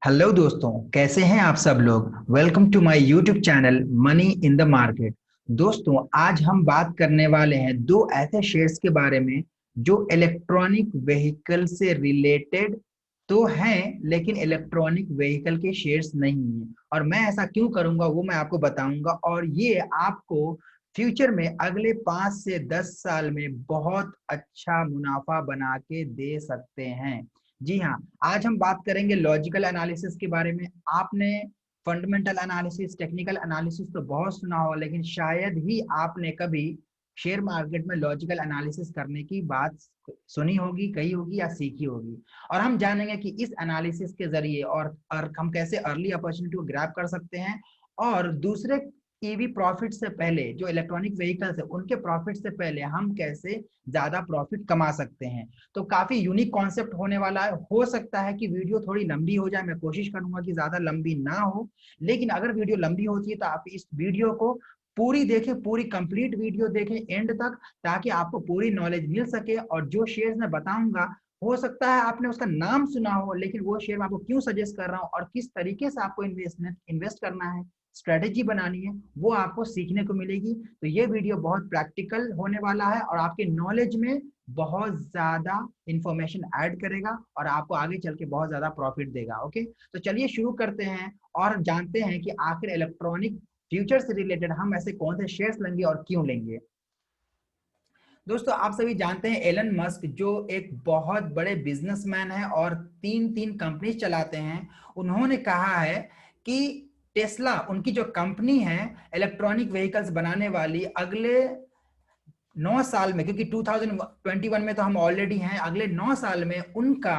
Hello दोस्तों, कैसे हैं आप सब लोग। Welcome to my YouTube channel money in the market. दोस्तों, आज हम बात करने वाले हैं दो ऐसे शेयर्स के बारे में जो इलेक्ट्रॉनिक व्हीकल से रिलेटेड तो हैं, लेकिन इलेक्ट्रॉनिक व्हीकल के शेयर्स नहीं हैं। और मैं ऐसा क्यों करूंगा वो मैं आपको बताऊंगा, और ये आपको फ्यूचर में अगले 5 से 10 साल में बहुत अच्छा मुनाफा बना के दे सकते हैं। जी हाँ, आज हम बात करेंगे लॉजिकल एनालिसिस के बारे में। आपने फंडामेंटल एनालिसिस, टेक्निकल एनालिसिस तो बहुत सुना हो, लेकिन शायद ही आपने कभी शेयर मार्केट में लॉजिकल एनालिसिस करने की बात सुनी होगी, कही होगी या सीखी होगी। और हम जानेंगे कि इस एनालिसिस के जरिए और हम कैसे अर्ली अपॉर्चुनिटी को ग्रैब कर सकते हैं, और दूसरे ईवी प्रॉफिट से पहले, जो इलेक्ट्रॉनिक व्हीकल्स है उनके प्रॉफिट से पहले हम कैसे ज्यादा प्रॉफिट कमा सकते हैं। तो काफी यूनिक कॉन्सेप्ट होने वाला है। हो सकता है कि वीडियो थोड़ी लंबी हो जाए, मैं कोशिश करूंगा कि ज्यादा लंबी ना हो। लेकिन अगर वीडियो लंबी होती है तो आप इस वीडियो को पूरी देखें, पूरी कंप्लीट वीडियो देखें एंड तक, ताकि आपको पूरी नॉलेज मिल सके। और जो शेयर्स मैं बताऊंगा, हो सकता है आपने उसका नाम सुना हो, लेकिन वो शेयर मैं आपको क्यों सजेस्ट कर रहा हूँ और किस तरीके से आपको इन्वेस्ट करना है, स्ट्रेटेजी बनानी है, वो आपको सीखने को मिलेगी। तो ये वीडियो बहुत प्रैक्टिकल होने वाला है और आपके नॉलेज में बहुत ज्यादा इंफॉर्मेशन ऐड करेगा और आपको आगे चल के बहुत ज्यादा प्रॉफिट देगा। ओके, तो चलिए शुरू करते हैं और जानते हैं कि आखिर इलेक्ट्रॉनिक फ्यूचर से रिलेटेड हम ऐसे कौन से शेयर्स लेंगे और क्यों लेंगे। दोस्तों, आप सभी जानते हैं एलन मस्क जो एक बहुत बड़े बिजनेसमैन है और तीन तीन कंपनी चलाते हैं। उन्होंने कहा है कि टेस्ला, उनकी जो कंपनी है इलेक्ट्रॉनिक व्हीकल्स बनाने वाली, अगले 9 साल में, क्योंकि 2021 में तो हम ऑलरेडी हैं, अगले 9 साल में उनका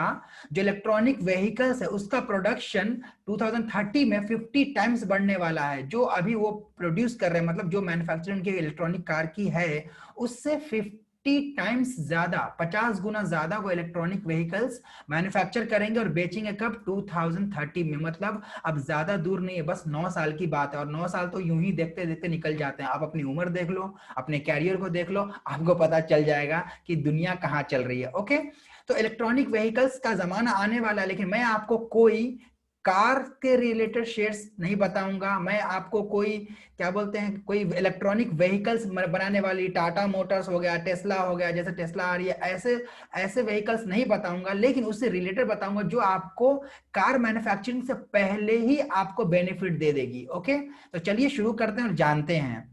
जो इलेक्ट्रॉनिक व्हीकल्स है उसका प्रोडक्शन 2030 में 50 टाइम्स बढ़ने वाला है। जो अभी वो प्रोड्यूस कर रहे हैं, मतलब जो मैन्युफैक्चरिंग की इलेक्ट्रॉनिक कार की है, उससे 50 टाइम्स ज्यादा, 50 गुना ज्यादा वो इलेक्ट्रॉनिक व्हीकल्स मैन्युफैक्चर करेंगे और बेचेंगे। कब? 2030 में। मतलब अब ज्यादा दूर नहीं है, बस 9 साल की बात है। और 9 साल तो यूं ही देखते देखते निकल जाते हैं। आप अपनी उम्र देख लो, अपने कैरियर को देख लो, आपको पता चल जाएगा कि दुनिया कहाँ चल रही है। ओके, तो इलेक्ट्रॉनिक व्हीकल्स का जमाना आने वाला है, लेकिन मैं आपको कोई कार के रिलेटेड शेयर्स नहीं बताऊंगा। मैं आपको कोई, क्या बोलते हैं, कोई इलेक्ट्रॉनिक व्हीकल्स बनाने वाली टाटा मोटर्स हो गया, टेस्ला हो गया, जैसे टेस्ला आ रही है, ऐसे ऐसे व्हीकल्स नहीं बताऊंगा, लेकिन उससे रिलेटेड बताऊंगा जो आपको कार मैन्युफैक्चरिंग से पहले ही आपको बेनिफिट दे देगी। ओके, तो चलिए शुरू करते हैं और जानते हैं।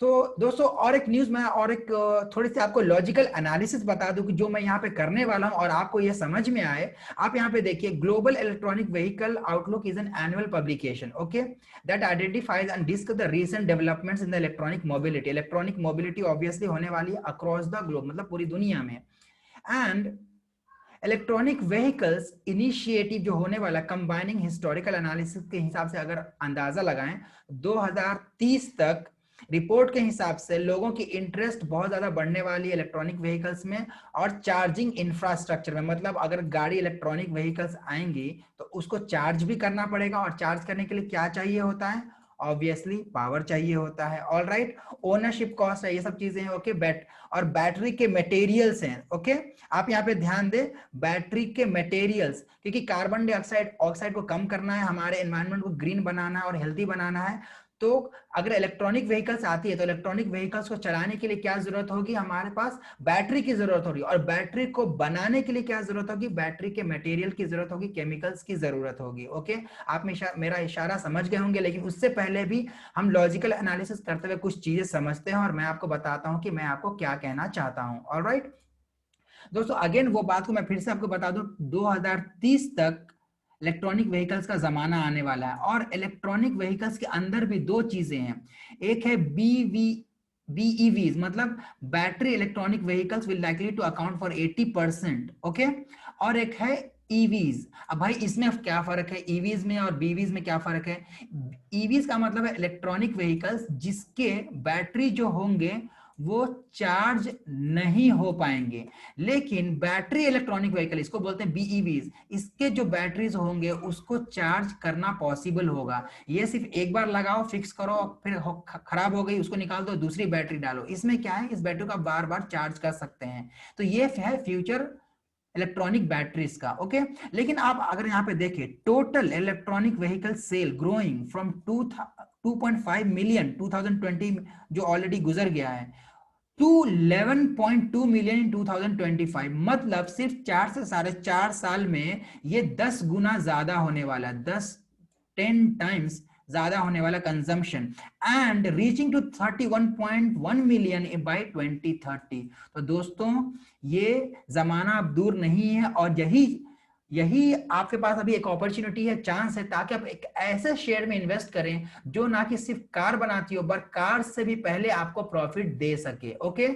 तो दोस्तों, और एक न्यूज में और एक थोड़ी सी आपको लॉजिकल एनालिसिस बता दूं कि जो मैं यहाँ पे करने वाला हूं और आपको ये समझ में आए। आप यहाँ पे देखिए, global electronic vehicle outlook is an annual publication, okay, that identifies and discuss the recent developments in the electronic mobility. Electronic mobility obviously होने वाली है अक्रॉस द ग्लोब, मतलब पूरी दुनिया में। एंड इलेक्ट्रॉनिक व्हीकल्स इनिशिएटिव जो होने वाला, कंबाइनिंग हिस्टोरिकल एनालिसिस के हिसाब से अगर अंदाजा लगाएं, 2030 तक रिपोर्ट के हिसाब से लोगों की इंटरेस्ट बहुत ज्यादा बढ़ने वाली है इलेक्ट्रॉनिक व्हीकल्स में और चार्जिंग इंफ्रास्ट्रक्चर में। मतलब अगर गाड़ी इलेक्ट्रॉनिक व्हीकल्स आएंगी तो उसको चार्ज भी करना पड़ेगा, और चार्ज करने के लिए क्या चाहिए होता है? ऑब्वियसली पावर चाहिए होता है। ऑल राइट, ओनरशिप कॉस्ट है, ये सब चीजें हैं। ओके, और बैटरी के मटेरियल्स हैं। ओके, आप यहाँ पे ध्यान दें, बैटरी के मटेरियल्स, क्योंकि कार्बन डाइऑक्साइड ऑक्साइड को कम करना है, हमारे एनवायरनमेंट को ग्रीन बनाना है और हेल्थी बनाना है। तो अगर इलेक्ट्रॉनिक व्हीकल्स आती है तो इलेक्ट्रॉनिक व्हीकल्स को चलाने के लिए क्या जरूरत होगी? हमारे पास बैटरी की जरूरत होगी, और बैटरी को बनाने के लिए क्या जरूरत होगी? बैटरी के मटेरियल की जरूरत होगी, केमिकल्स की जरूरत होगी। ओके, आप मेरा इशारा समझ गए होंगे, लेकिन उससे पहले भी हम लॉजिकल एनालिसिस करते हुए कुछ चीजें समझते हैं और मैं आपको बताता हूं कि मैं आपको क्या कहना चाहता हूं। ऑलराइट दोस्तों, अगेन वो बात को मैं फिर से आपको बता दूं, 2030 तक इलेक्ट्रॉनिक व्हीकल्स का जमाना आने वाला है, और इलेक्ट्रॉनिक व्हीकल्स के अंदर भी दो चीजें हैं। एक है बीईवीज, मतलब battery electronic vehicles will likely to account for 80%। Okay, और एक है ईवीज। अब भाई, इसमें क्या फर्क है? ईवीज में और बीवीज में क्या फर्क है? ईवीज का मतलब है इलेक्ट्रॉनिक व्हीकल्स जिसके बैटरी जो होंगे वो चार्ज नहीं हो पाएंगे। लेकिन बैटरी इलेक्ट्रॉनिक व्हीकल, इसको बोलते हैं बीईवीज, इसके जो बैटरीज होंगे उसको चार्ज करना पॉसिबल होगा। ये सिर्फ एक बार लगाओ, फिक्स करो, फिर खराब हो गई उसको निकाल दो, दूसरी बैटरी डालो। इसमें क्या है, इस बैटरी को आप बार बार चार्ज कर सकते हैं। तो ये है फ्यूचर इलेक्ट्रॉनिक बैटरीज का। ओके, लेकिन आप अगर यहाँ पे देखें total electronic vehicle sale growing from 2.5 million 2020 जो ऑलरेडी गुजर गया है टू 11.2 मिलियन इन 2025, मतलब सिर्फ 4 से 4.5 साल में ये 10 गुना ज्यादा होने वाला, 10 टाइम्स ज्यादा होने वाला consumption, and reaching to 31.1 million by 2030। तो दोस्तों ये जमाना अब दूर नहीं है, और यही यही आपके पास अभी एक अपॉर्चुनिटी है, चांस है, ताकि आप एक ऐसे शेयर में इन्वेस्ट करें जो ना कि सिर्फ कार बनाती हो बट कार से भी पहले आपको प्रॉफिट दे सके। ओके,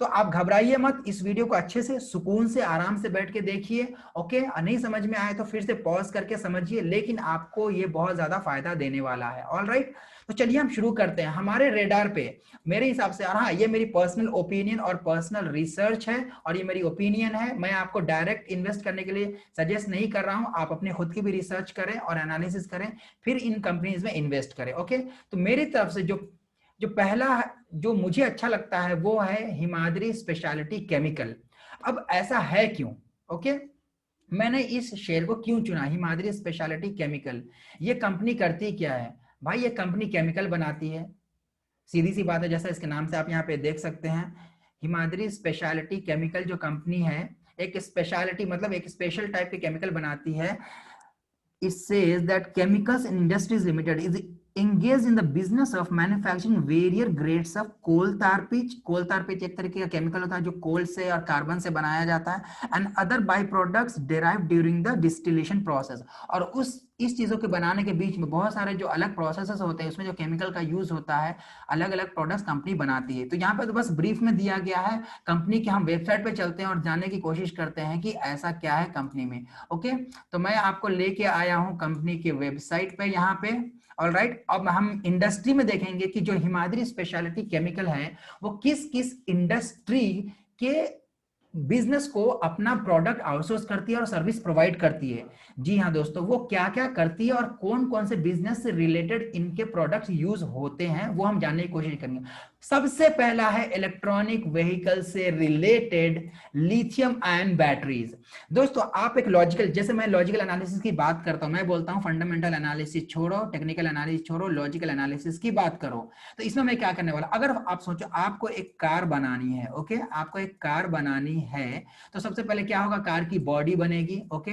तो आप घबराइए मत, इस वीडियो को अच्छे से सुकून से आराम से बैठ के देखिए। ओके, नहीं समझ में आए तो फिर से पॉज करके समझिए, लेकिन आपको ये बहुत ज्यादा फायदा देने वाला है। ऑल राइट, तो चलिए हम शुरू करते हैं। हमारे रेडार पे मेरे हिसाब से, और हाँ ये मेरी पर्सनल ओपिनियन और पर्सनल रिसर्च है, और ये मेरी ओपिनियन है, मैं आपको डायरेक्ट इन्वेस्ट करने के लिए सजेस्ट नहीं कर रहा हूं। आप अपने खुद की भी रिसर्च करें और एनालिसिस करें, फिर इन कंपनीज में इन्वेस्ट करें। ओके, तो मेरी तरफ से जो जो पहला जो मुझे अच्छा लगता है वो है हिमाद्री स्पेशलिटी केमिकल। अब ऐसा है क्यों? ओके, मैंने इस शेयर को क्यों चुना, हिमाद्री स्पेशलिटी केमिकल? ये कंपनी करती क्या है भाई? ये कंपनी केमिकल बनाती है, सीधी सी बात है, जैसा इसके नाम से आप यहाँ पे देख सकते हैं। हिमाद्री स्पेशलिटी केमिकल जो कंपनी है, एक स्पेशलिटी मतलब एक स्पेशल टाइप के केमिकल बनाती है। It says that Chemicals Industries Limited is engaged in the business of manufacturing various grades of coal tar pitch. Coal tar pitch एक तरीके का केमिकल होता है जो कोल से और कार्बन से बनाया जाता है, and other by products derived during the distillation process. और उस इस चीजों के बनाने के बीच में बहुत सारे जो अलग प्रोसेसेस होते हैं, उसमें जो केमिकल का यूज होता है, अलग अलग प्रोडक्ट्स कंपनी बनाती है। तो यहाँ पे तो बस ब्रीफ में दिया गया है कंपनी के। हम वेबसाइट पे चलते हैं और जानने की कोशिश करते हैं कि ऐसा क्या है कंपनी में। ओके, तो मैं आपको लेके आया हूं कंपनी के वेबसाइट पे यहाँ पे। ऑल राइट, अब हम इंडस्ट्री में देखेंगे कि जो हिमाद्री स्पेशलिटी केमिकल है वो किस किस इंडस्ट्री के बिजनेस को अपना प्रोडक्ट आउटसोर्स करती है और सर्विस प्रोवाइड करती है। जी हाँ दोस्तों, वो क्या क्या करती है और कौन कौन से बिजनेस से रिलेटेड इनके प्रोडक्ट्स यूज होते हैं वो हम जानने की कोशिश करेंगे। सबसे पहला है इलेक्ट्रॉनिक व्हीकल से रिलेटेड लिथियम आयन बैटरीज। दोस्तों आप एक लॉजिकल, जैसे मैं लॉजिकल एनालिसिस की बात करता हूं, मैं बोलता हूं फंडामेंटल एनालिसिस छोड़ो, टेक्निकल एनालिसिस छोड़ो, लॉजिकल एनालिसिस की बात करो। तो इसमें मैं क्या करने वाला, अगर आप सोचो आपको एक कार बनानी है, ओके, आपको एक कार बनानी है, तो सबसे पहले क्या होगा, कार की बॉडी बनेगी। ओके,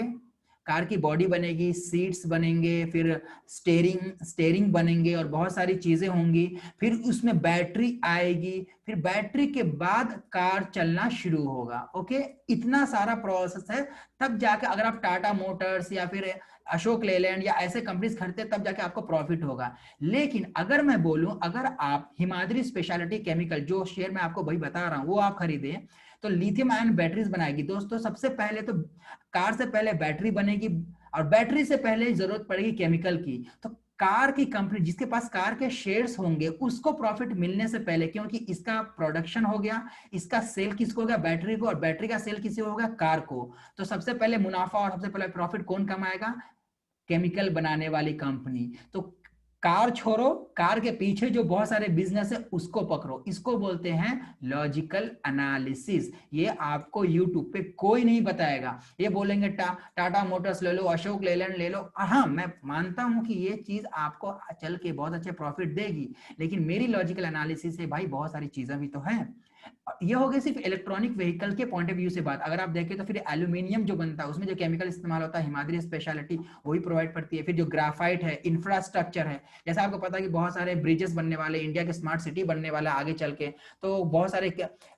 कार की बॉडी बनेगी, सीट्स बनेंगे, फिर स्टेयरिंग बनेंगे और बहुत सारी चीजें होंगी। फिर उसमें बैटरी आएगी, फिर बैटरी के बाद कार चलना शुरू होगा। ओके, इतना सारा प्रोसेस है, तब जाके अगर आप टाटा मोटर्स या फिर अशोक लेलैंड या ऐसे कंपनीज खरीदते तब जाके आपको प्रॉफिट होगा। लेकिन अगर मैं बोलूं, अगर आप हिमाद्री स्पेशलिटी केमिकल जो शेयर मैं आपको वही बता रहा हूं वो आप खरीदें, तो लिथियम आयन बैटरीज बनाएगी। दोस्तों सबसे पहले तो कार से पहले बैटरी बनेगी, और बैटरी से पहले जरूरत पड़ेगी केमिकल की। तो कार की कंपनी जिसके पास कार के शेयर्स होंगे उसको प्रॉफिट मिलने से पहले, क्योंकि इसका प्रोडक्शन हो गया, इसका सेल किसको हो गया, बैटरी को, और बैटरी का सेल किसी हो गया, कार को। तो सबसे पहले मुनाफा और सबसे पहले प्रॉफिट कौन कमाएगा, केमिकल बनाने वाली कंपनी। तो कार छोड़ो, कार के पीछे जो बहुत सारे बिजनेस है उसको पकड़ो, इसको बोलते हैं लॉजिकल एनालिसिस। ये आपको यूट्यूब पे कोई नहीं बताएगा। ये बोलेंगे टाटा मोटर्स ले लो, अशोक लेलैंड ले लो। हाँ मैं मानता हूं कि ये चीज आपको चल के बहुत अच्छे प्रॉफिट देगी, लेकिन मेरी लॉजिकल एनालिसिस से भाई बहुत सारी चीजें भी तो हैं। ये हो गई सिर्फ इलेक्ट्रॉनिक व्हीकल के पॉइंट ऑफ व्यू से बात। अगर आप देखें तो फिर एल्यूमिनियम जो बनता है उसमें जो केमिकल इस्तेमाल होता है, हिमाद्री स्पेशलिटी वही प्रोवाइड करती है। फिर जो ग्राफाइट है, इंफ्रास्ट्रक्चर है, जैसा आपको पता है कि बहुत सारे ब्रिजेस बनने वाले, इंडिया के स्मार्ट सिटी बनने वाला आगे चल के, तो बहुत सारे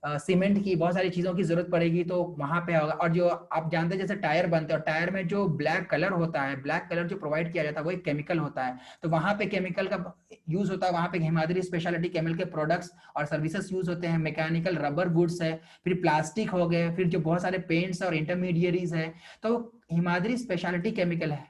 सीमेंट की बहुत सारी चीजों की जरूरत पड़ेगी, तो वहां पे होगा। और जो आप जानते हैं जैसे टायर बनते हैं, और टायर में जो ब्लैक कलर होता है, ब्लैक कलर जो प्रोवाइड किया जाता है वो एक केमिकल होता है, तो वहां पे केमिकल का यूज होता है। वहां पे हिमाद्री स्पेशलिटी केमिकल के प्रोडक्ट्स और सर्विसेज यूज होते हैं। मैकेनिकल रबर गुड्स है, फिर प्लास्टिक हो गए, फिर जो बहुत सारे पेंट्स और इंटरमीडिएरीज है। तो हिमाद्री स्पेशलिटी केमिकल है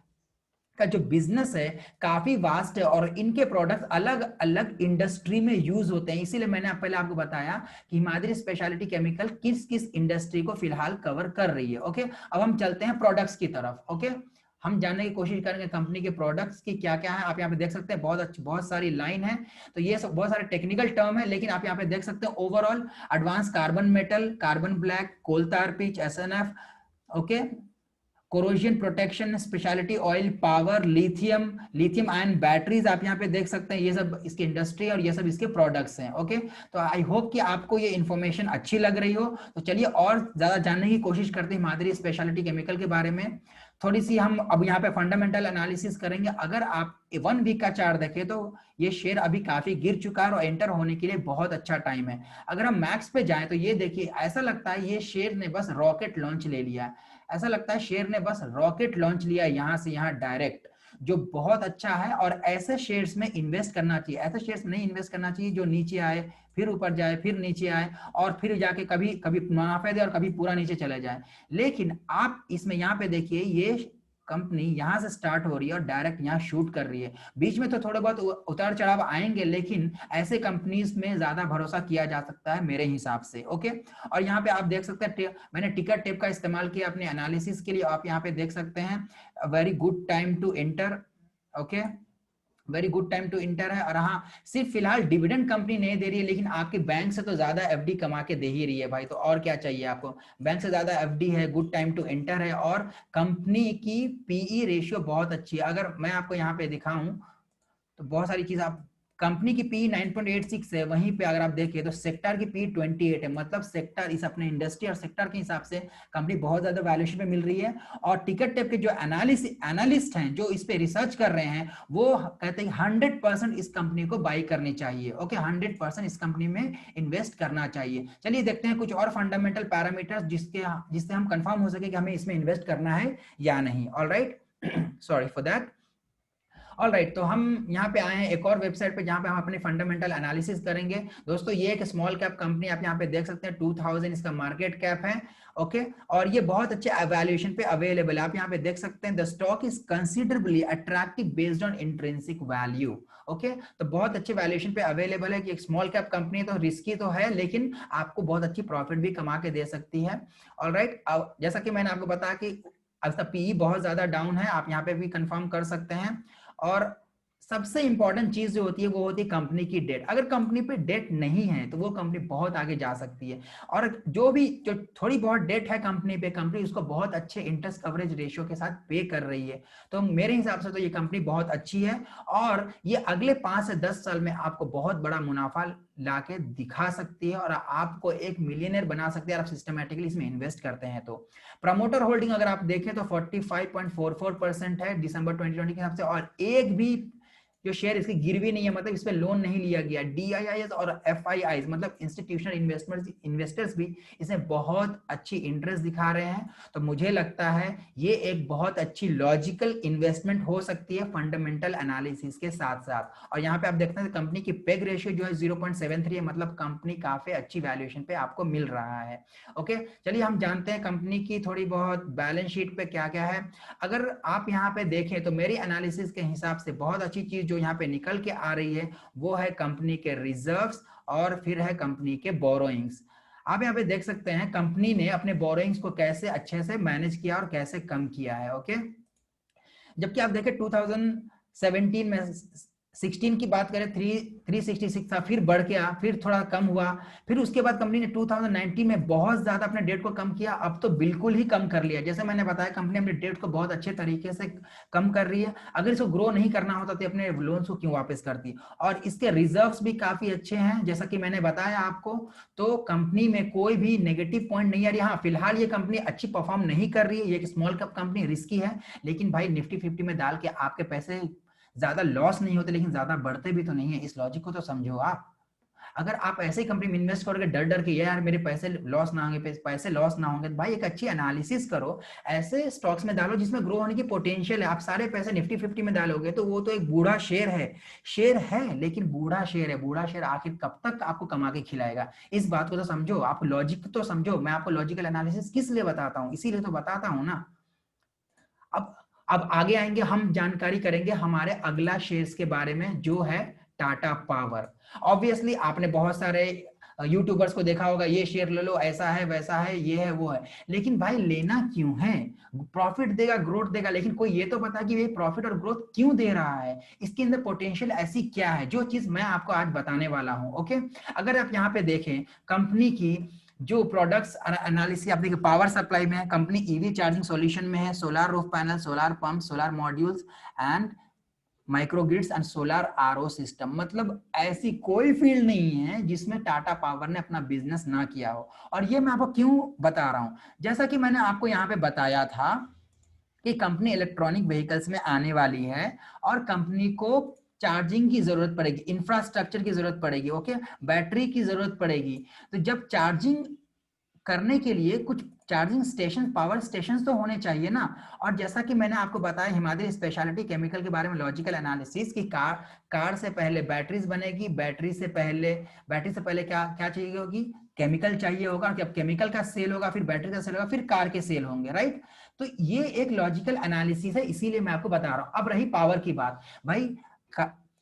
का जो बिजनेस है काफी वास्ट है, और इनके प्रोडक्ट अलग अलग इंडस्ट्री में यूज होते हैं। इसीलिए मैंने पहले आपको बताया कि हिमाद्री स्पेशलिटी केमिकल किस किस इंडस्ट्री को फिलहाल कवर कर रही है। ओके, अब हम चलते हैं प्रोडक्ट्स की तरफ। ओके, हम जानने की कोशिश करेंगे कंपनी के प्रोडक्ट्स की क्या क्या है। आप यहाँ पे देख सकते हैं बहुत अच्छी बहुत सारी लाइन है, तो ये सब बहुत सारे टेक्निकल टर्म है, लेकिन आप यहाँ पे देख सकते हैं overall advance carbon metal, carbon black, coal tar pitch, SNF, okay, corrosion protection, specialty oil, power, lithium ion batteries आप यहाँ पे देख सकते हैं, ये सब इसकी इंडस्ट्री और ये सब इसके प्रोडक्ट्स हैं। ओके, तो आई होप कि आपको ये इन्फॉर्मेशन अच्छी लग रही हो। तो चलिए और ज्यादा जानने की कोशिश करते हैं मादरी स्पेशलिटी केमिकल के बारे में। थोड़ी सी हम अब यहाँ पे फंडामेंटल एनालिसिस करेंगे। अगर आप 1 वीक का चार्ट देखें तो ये शेयर अभी काफी गिर चुका है और एंटर होने के लिए बहुत अच्छा टाइम है। अगर हम मैक्स पे जाएं तो ये देखिए, ऐसा लगता है ये शेयर ने बस रॉकेट लॉन्च ले लिया है। ऐसा लगता है शेयर ने बस रॉकेट लॉन्च लिया यहां से यहां डायरेक्ट, जो बहुत अच्छा है। और ऐसे शेयर्स में इन्वेस्ट करना चाहिए, ऐसे शेयर्स में नहीं इन्वेस्ट करना चाहिए जो नीचे आए फिर ऊपर जाए फिर नीचे आए और फिर जाके कभी कभी मुनाफा दे और कभी पूरा नीचे चले जाए। लेकिन आप इसमें यहाँ पे देखिए, ये कंपनी यहां से स्टार्ट हो रही है और डायरेक्ट यहाँ शूट कर रही है। बीच में तो थोड़े बहुत उतार चढ़ाव आएंगे, लेकिन ऐसे कंपनीज में ज्यादा भरोसा किया जा सकता है मेरे हिसाब से। ओके, और यहाँ पे आप देख सकते हैं मैंने टिकर टेप का इस्तेमाल किया अपने एनालिसिस के लिए। आप यहाँ पे देख सकते हैं very good time to enter. Okay, very good time to enter है। और हाँ, सिर्फ फिलहाल डिविडेंड कंपनी नहीं दे रही है, लेकिन आपके बैंक से तो ज्यादा एफडी कमा के दे ही रही है भाई। तो और क्या चाहिए आपको, बैंक से ज्यादा एफडी है, गुड टाइम टू एंटर है, और कंपनी की पीई रेशियो बहुत अच्छी है। अगर मैं आपको यहाँ पे दिखाऊं तो बहुत सारी चीज आप, कंपनी की पी 9.86 है, वहीं पे अगर आप देखिए तो सेक्टर की पी 28 है। मतलब सेक्टर इस अपने इंडस्ट्री और सेक्टर के हिसाब से कंपनी बहुत ज्यादा वैल्यूएशन पे मिल रही है। और टिकट टेप के जो एनालिस्ट हैं जो इस पे रिसर्च कर रहे हैं, वो कहते हैं 100% इस कंपनी को बाई करनी चाहिए। ओके, 100% इस कंपनी में इन्वेस्ट करना चाहिए। चलिए देखते हैं कुछ और फंडामेंटल पैरामीटर्स जिससे हम कंफर्म हो सके कि हमें इसमें इन्वेस्ट करना है या नहीं। All right, sorry for that. Alright, तो हम यहाँ पे आए हैं एक और वेबसाइट पे जहाँ पे हम अपने फंडामेंटल एनालिसिस करेंगे। दोस्तों ये एक स्मॉल कैप कंपनी आप यहाँ पे देख सकते हैं, 2000 इसका मार्केट कैप है। ओके, और ये बहुत अच्छे वैल्यूएशन पे अवेलेबल है। आप यहाँ पे देख सकते हैं the stock is considerably attractive based on intrinsic value. Okay, तो बहुत अच्छे वैल्यूएशन पे अवेलेबल है कि एक स्मॉल कैप कंपनी तो रिस्की तो है, लेकिन आपको बहुत अच्छी प्रॉफिट भी कमा के दे सकती है। ऑलराइट, जैसा कि मैंने आपको बताया कि अब तक पीई बहुत ज्यादा डाउन है, आप यहाँ पे भी कंफर्म कर सकते हैं। और सबसे इंपॉर्टेंट चीज जो होती है वो होती है कंपनी की डेट। अगर कंपनी पे डेट नहीं है तो वो कंपनी बहुत आगे जा सकती है। और जो थोड़ी बहुत डेट है कंपनी पे, कंपनी उसको बहुत अच्छे इंटरेस्ट कवरेज रेशियो के साथ पे कर रही है। तो मेरे हिसाब से तो ये कंपनी बहुत अच्छी है और ये अगले 5 से 10 साल में आपको बहुत बड़ा मुनाफा लाके दिखा सकती है और आपको एक मिलियनर बना सकती है। आप सिस्टमेटिकली इसमें इन्वेस्ट करते हैं तो। प्रमोटर होल्डिंग अगर आप देखें तो 45.44% है दिसंबर 2020 के हिसाब से। और एक भी जो शेयर इसकी गिरवी नहीं है, मतलब इस पे लोन नहीं लिया गया। डीआईआईएस और एफआईआईज मतलब इंस्टीट्यूशनल इन्वेस्टर्स भी इसमें बहुत अच्छी इंटरेस्ट दिखा रहे हैं। तो मुझे लगता है ये एक बहुत अच्छी लॉजिकल इन्वेस्टमेंट हो सकती है फंडामेंटल एनालिसिस के साथ साथ। और यहाँ पे आप देखते हैं कंपनी की पेग रेशियो जो है 0.73 है, मतलब कंपनी काफी अच्छी वैल्यूएशन पे आपको मिल रहा है। ओके, चलिए हम जानते हैं कंपनी की थोड़ी बहुत बैलेंस शीट पे क्या क्या है। अगर आप यहाँ पे देखें तो मेरी एनालिसिस के हिसाब से बहुत अच्छी चीज जो यहाँ पे निकल के आ रही है वो है कंपनी के रिजर्व्स और फिर है कंपनी के बोरोइंग्स। आप यहाँ पे देख सकते हैं कंपनी ने अपने बोरोइंग्स को कैसे अच्छे से मैनेज किया और कैसे कम किया है। ओके, जबकि आप देखें 2017 में 16 की बात करें 366 था, फिर बढ़ गया, फिर थोड़ा कम हुआ, फिर उसके बाद कंपनी ने 2019 में बहुत ज्यादा अपने डेट को कम किया, अब तो बिल्कुल ही कम कर लिया। जैसे मैंने बताया कंपनी अपने डेट को बहुत अच्छे तरीके से कम कर रही है। अगर इसको ग्रो नहीं करना होता तो अपने लोन्स को क्यों वापस करती। और इसके रिजर्व्स भी काफी अच्छे हैं जैसा कि मैंने बताया आपको। तो कंपनी में कोई भी नेगेटिव पॉइंट नहीं आ रही। हाँ, फिलहाल ये कंपनी अच्छी परफॉर्म नहीं कर रही है, ये एक स्मॉल कैप कंपनी रिस्की है, लेकिन भाई निफ्टी 50 में डाल के आपके पैसे ज्यादा लॉस नहीं होते लेकिन ज्यादा बढ़ते भी तो नहीं है। इस लॉजिक को तो समझो आप। अगर आप ऐसे ही कंपनी में इन्वेस्ट करोगे डर डर के यार मेरे पैसे लॉस ना होंगे, पैसे लॉस ना होंगे, भाई एक अच्छी एनालिसिस करो, ऐसे स्टॉक्स में डालो जिसमें ग्रो होने की पोटेंशियल है। आप सारे पैसे निफ्टी 50 में डालोगे तो वो तो एक बूढ़ा शेर है, लेकिन बूढ़ा शेर है। बूढ़ा शेर आखिर कब तक आपको कमा के खिलाएगा। इस बात को तो समझो, आप लॉजिक तो समझो। मैं आपको लॉजिकल एनालिसिस किस लिए बताता हूँ, इसीलिए तो बताता हूँ ना। अब अब आगे आएंगे, हम जानकारी करेंगे हमारे अगला शेयर्स के बारे में जो है टाटा पावर। ऑब्वियसली आपने बहुत सारे यूट्यूबर्स को देखा होगा, ये शेयर ले लो, ऐसा है वैसा है, ये है वो है, लेकिन भाई लेना क्यों है। प्रॉफिट देगा, ग्रोथ देगा, लेकिन कोई ये तो बता कि ये प्रॉफिट और ग्रोथ क्यों दे रहा है, इसके अंदर पोटेंशियल ऐसी क्या है, जो चीज मैं आपको आज बताने वाला हूं। ओके, अगर आप यहाँ पे देखें कंपनी की जो प्रोडक्ट्स एनालिसिस आप देखिए, पावर सप्लाई में है, कंपनी ईवी चार्जिंग सॉल्यूशन में है, solar roof panel, solar pump, solar modules and microgrids and solar RO system. मतलब ऐसी कोई फील्ड नहीं है जिसमें टाटा पावर ने अपना बिजनेस ना किया हो। और ये मैं आपको क्यों बता रहा हूं, जैसा कि मैंने आपको यहाँ पे बताया था कि कंपनी इलेक्ट्रॉनिक व्हीकल्स में आने वाली है और कंपनी को चार्जिंग की जरूरत पड़ेगी, इंफ्रास्ट्रक्चर की जरूरत पड़ेगी, ओके, बैटरी की जरूरत पड़ेगी। तो जब चार्जिंग करने के लिए कुछ चार्जिंग स्टेशन, पावर स्टेशन तो होने चाहिए ना। और जैसा कि मैंने आपको बताया हिमाद्री स्पेशलिटी केमिकल के बारे में लॉजिकल एनालिसिस की, कार से पहले बैटरीज बनेगी, बैटरी से पहले क्या क्या चाहिए होगी, केमिकल चाहिए होगा, जब केमिकल का सेल होगा फिर बैटरी का सेल होगा, फिर कार के सेल होंगे, राइट। तो ये एक लॉजिकल एनालिसिस है, इसीलिए मैं आपको बता रहा हूं। अब रही पावर की बात, भाई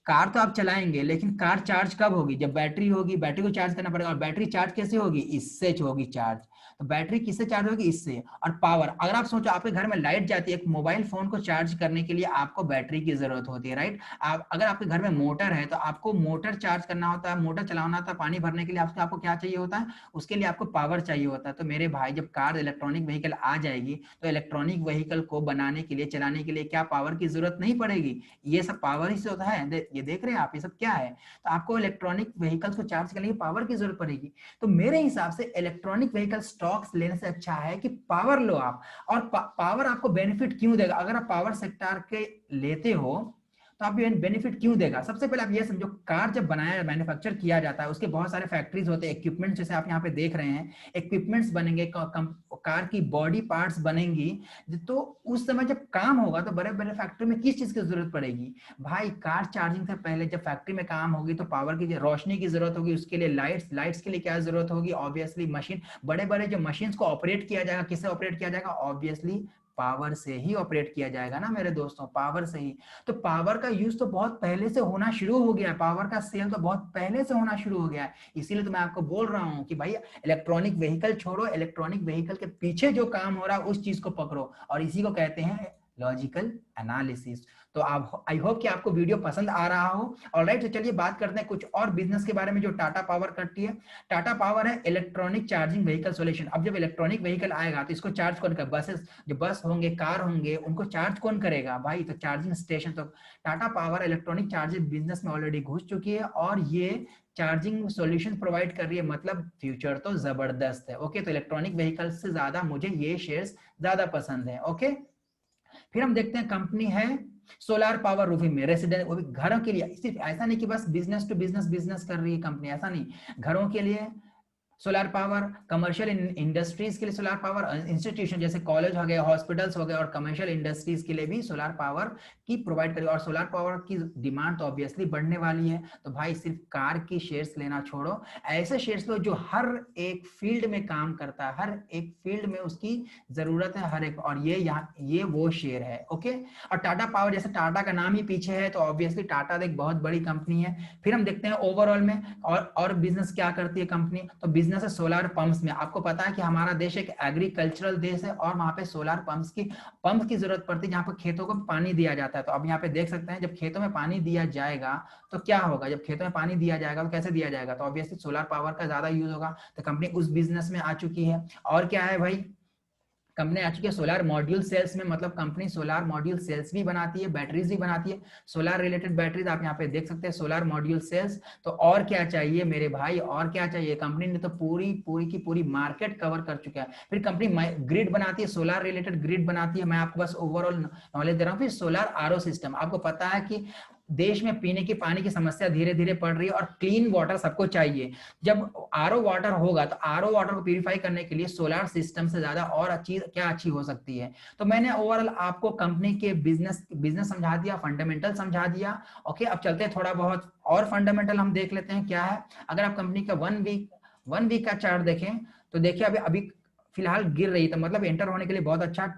कार तो आप चलाएंगे, लेकिन कार चार्ज कब होगी, जब बैटरी होगी, बैटरी को चार्ज करना पड़ेगा। और बैटरी चार्ज कैसे होगी, इससे होगी चार्ज। तो बैटरी किससे चार्ज होगी, इससे। और पावर, अगर आप सोचो आपके घर में लाइट जाती है, एक मोबाइल फोन को चार्ज करने के लिए आपको बैटरी की जरूरत होती है, राइट। अगर आपके घर में मोटर है तो आपको मोटर चार्ज करना होता है, मोटर चलाना होता है, पानी भरने के लिए आपको क्या चाहिए होता है, उसके लिए आपको पावर चाहिए होता है। तो मेरे भाई, जब कार इलेक्ट्रॉनिक व्हीकल आ जाएगी तो इलेक्ट्रॉनिक व्हीकल को बनाने के लिए, चलाने के लिए क्या पावर की जरूरत नहीं पड़ेगी, ये सब पावर ही से होता है। ये देख रहे हैं आप, ये सब क्या है। तो आपको इलेक्ट्रॉनिक व्हीकल्स को चार्ज करने की पावर की जरूरत पड़ेगी। तो मेरे हिसाब से इलेक्ट्रॉनिक व्हीकल स्टॉक्स लेने से अच्छा है कि पावर लो आप। और पावर आपको बेनिफिट क्यों देगा, अगर आप पावर सेक्टर के लेते हो तो आप बेनिफिट क्यों देगा। सबसे पहले आप ये समझो, कार जब बनाया, मैन्युफैक्चर किया जाता है, उसके बहुत सारे फैक्ट्रीज होते हैं, इक्विपमेंट जैसे आप यहाँ पे देख रहे हैं, इक्विपमेंट्स बनेंगे, कार की बॉडी पार्ट्स बनेंगी। तो उस समय जब काम होगा तो बड़े बड़े फैक्ट्री में किस चीज की जरूरत पड़ेगी, भाई कार चार्जिंग से पहले जब फैक्ट्री में काम होगी तो पावर की, रोशनी की जरूरत होगी, उसके लिए लाइट्स के लिए क्या जरूरत होगी, ऑब्वियसली मशीन, बड़े बड़े जो मशीन को ऑपरेट किया जाएगा, किससे ऑपरेट किया जाएगा, ऑब्वियसली पावर से ही ऑपरेट किया जाएगा ना मेरे दोस्तों, पावर से ही। तो पावर का यूज तो बहुत पहले से होना शुरू हो गया है, पावर का सेल तो बहुत पहले से होना शुरू हो गया है। इसीलिए तो मैं आपको बोल रहा हूं कि भाई इलेक्ट्रॉनिक व्हीकल छोड़ो, इलेक्ट्रॉनिक व्हीकल के पीछे जो काम हो रहा है उस चीज को पकड़ो, और इसी को कहते हैं लॉजिकल एनालिसिस। तो आप, आई होप कि आपको वीडियो पसंद आ रहा हो। ऑलराइट, तो चलिए बात करते हैं कुछ और बिजनेस के बारे में जो टाटा पावर करती है। टाटा पावर है इलेक्ट्रॉनिक चार्जिंग व्हीकल सॉल्यूशन। अब जब इलेक्ट्रॉनिक व्हीकल आएगा तो इसको चार्ज कौन करेगा, बसेस, जो बस होंगे, कार होंगे, उनको चार्ज कौन करेगा भाई, तो चार्जिंग स्टेशन। तो Tata power electronic charging business में ऑलरेडी घुस चुकी है और ये चार्जिंग सॉल्यूशन प्रोवाइड कर रही है, मतलब फ्यूचर तो जबरदस्त है। ओके, तो इलेक्ट्रॉनिक व्हीकल से ज्यादा मुझे ये शेयर्स ज्यादा पसंद है। ओके, फिर हम देखते हैं कंपनी है सोलर पावर रूफिंग में, रेसिडेंट, वो भी घरों के लिए। सिर्फ ऐसा नहीं कि बस बिजनेस टू बिजनेस बिजनेस कर रही है कंपनी, ऐसा नहीं, घरों के लिए सोलर पावर, कमर्शियल इंडस्ट्रीज के लिए सोलर पावर, इंस्टीट्यूशन जैसे कॉलेज हो गए, हॉस्पिटल्स हो गए, और कमर्शियल इंडस्ट्रीज के लिए भी सोलर पावर की प्रोवाइड करेगी। और सोलर पावर की डिमांड तो ऑब्वियसली बढ़ने वाली है। तो भाई सिर्फ कार की शेयर्स लेना छोड़ो, ऐसे शेयर्स लो जो हर एक फील्ड में काम करता है, हर एक फील्ड में उसकी जरूरत है हर एक, और ये यहाँ ये वो शेयर है। ओके, और टाटा पावर, जैसे टाटा का नाम ही पीछे है तो ऑब्वियसली टाटा एक बहुत बड़ी कंपनी है। फिर हम देखते हैं ओवरऑल में और बिजनेस क्या करती है कंपनी। तो बिजनेस है सोलर पंप्स में। आपको पता है कि हमारा देश एक एग्रीकल्चरल देश है और वहां पे सोलर पंप की जरूरत पड़ती है, जहां पर खेतों को पानी दिया जाता है। तो अब यहाँ पे देख सकते हैं, जब खेतों में पानी दिया जाएगा तो क्या होगा, जब खेतों में पानी दिया जाएगा तो कैसे दिया जाएगा, तो ऑब्वियसली सोलर पावर का ज्यादा यूज होगा। तो कंपनी उस बिजनेस में आ चुकी है। और क्या है भाई, कंपनी आ चुकी है सोलर मॉड्यूल सेल्स में, मतलब कंपनी सोलर मॉड्यूल सेल्स भी बनाती है, बैटरीज भी बनाती है, सोलर रिलेटेड बैटरीज आप यहाँ पे देख सकते हैं, सोलर मॉड्यूल सेल्स। तो और क्या चाहिए मेरे भाई, और क्या चाहिए, कंपनी ने तो पूरी पूरी की पूरी मार्केट कवर कर चुका है। फिर कंपनी ग्रिड बनाती है, सोलर रिलेटेड ग्रिड बनाती है। मैं आपको बस ओवरऑल नॉलेज दे रहा हूँ। फिर सोलर आरओ सिस्टम, आपको पता है कि देश में पीने की पानी की समस्या धीरे धीरे बढ़ रही है और क्लीन वाटर सबको चाहिए। जब आरओ वाटर होगा तो आरओ वाटर को प्यूरिफाई करने के लिए सोलर सिस्टम से ज्यादा और अच्छी क्या अच्छी हो सकती है। तो मैंने ओवरऑल आपको कंपनी के बिजनेस समझा दिया, फंडामेंटल समझा दिया। ओके, अब चलते हैं थोड़ा बहुत और फंडामेंटल हम देख लेते हैं क्या है। अगर आप कंपनी का वन वीक का चार्ट देखें तो देखिए अभी अभी फिलहाल गिर रही है, तो मतलब एंटर होने के लिए बहुत अच्छा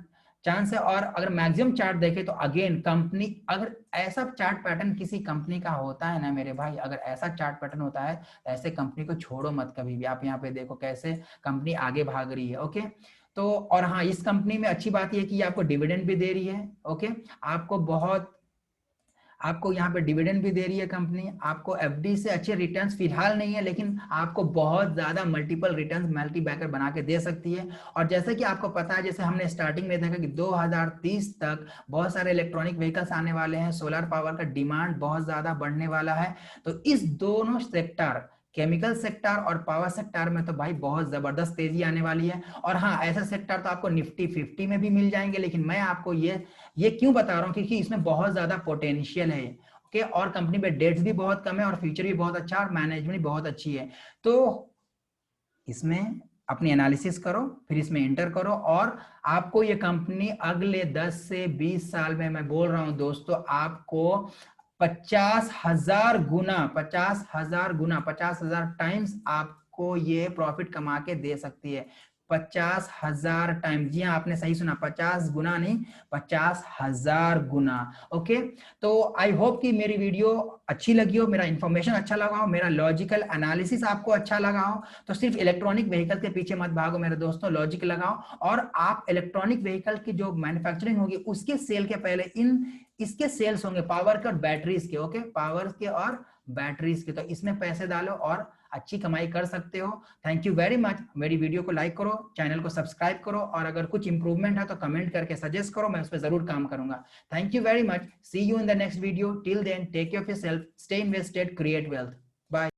चांस है। और अगर मैक्सिमम चार्ट देखें तो अगेन कंपनी, अगर ऐसा चार्ट पैटर्न किसी कंपनी का होता है ना मेरे भाई, अगर ऐसा चार्ट पैटर्न होता है ऐसे कंपनी को छोड़ो मत कभी भी। आप यहाँ पे देखो कैसे कंपनी आगे भाग रही है। ओके, तो और हाँ, इस कंपनी में अच्छी बात यह है कि ये आपको डिविडेंड भी दे रही है। ओके, आपको बहुत आपको यहाँ पे डिविडेंड भी दे रही है कंपनी, आपको एफडी से अच्छे रिटर्न्स फिलहाल नहीं है, लेकिन आपको बहुत ज्यादा मल्टीपल रिटर्न्स मल्टी बैकर बना के दे सकती है। और जैसे कि आपको पता है, जैसे हमने स्टार्टिंग में देखा कि 2030 तक बहुत सारे इलेक्ट्रॉनिक व्हीकल्स आने वाले हैं, सोलर पावर का डिमांड बहुत ज्यादा बढ़ने वाला है। तो इस दोनों सेक्टर, केमिकल सेक्टर और पावर सेक्टर में तो भाई बहुत जबरदस्त तेजी आने वाली है। और हाँ, ऐसा सेक्टर तो आपको निफ्टी 50 में भी मिल जाएंगे, लेकिन मैं आपको ये क्यों बता रहा हूँ, क्योंकि इसमें बहुत ज्यादा पोटेंशियल है। ओके, और कंपनी पे डेट्स भी बहुत कम है और फ्यूचर भी बहुत अच्छा और मैनेजमेंट भी बहुत अच्छी है। तो इसमें अपनी एनालिसिस करो, फिर इसमें एंटर करो, और आपको ये कंपनी अगले 10 से 20 साल में, मैं बोल रहा हूं दोस्तों, आपको 50,000 गुना, 50,000 गुना, 50,000 टाइम्स आपको ये प्रॉफिट कमा के दे सकती है। 50,000 टाइम, जी हाँ, आपने सही सुना, 50 गुना नहीं, 50,000 गुना। ओके, तो आई होप कि मेरी वीडियो अच्छी लगी हो, मेरा इंफॉर्मेशन अच्छा लगा हो, मेरा लॉजिकल एनालिसिस आपको अच्छा लगा हो। तो सिर्फ इलेक्ट्रॉनिक व्हीकल के पीछे मत भागो मेरे दोस्तों, लॉजिक लगाओ, और आप इलेक्ट्रॉनिक व्हीकल की जो मैन्युफैक्चरिंग होगी उसके सेल के पहले इसके सेल्स होंगे, पावर के और बैटरीज के। ओके, पावर के और बैटरीज के, तो इसमें पैसे डालो और अच्छी कमाई कर सकते हो। Thank you very much. मेरी वीडियो को लाइक करो, चैनल को सब्सक्राइब करो, और अगर कुछ इंप्रूवमेंट है तो कमेंट करके सजेस्ट करो, मैं उस पर जरूर काम करूंगा। Thank you very much. See you in the next video. Till then take care of yourself, stay invested, create wealth. Bye.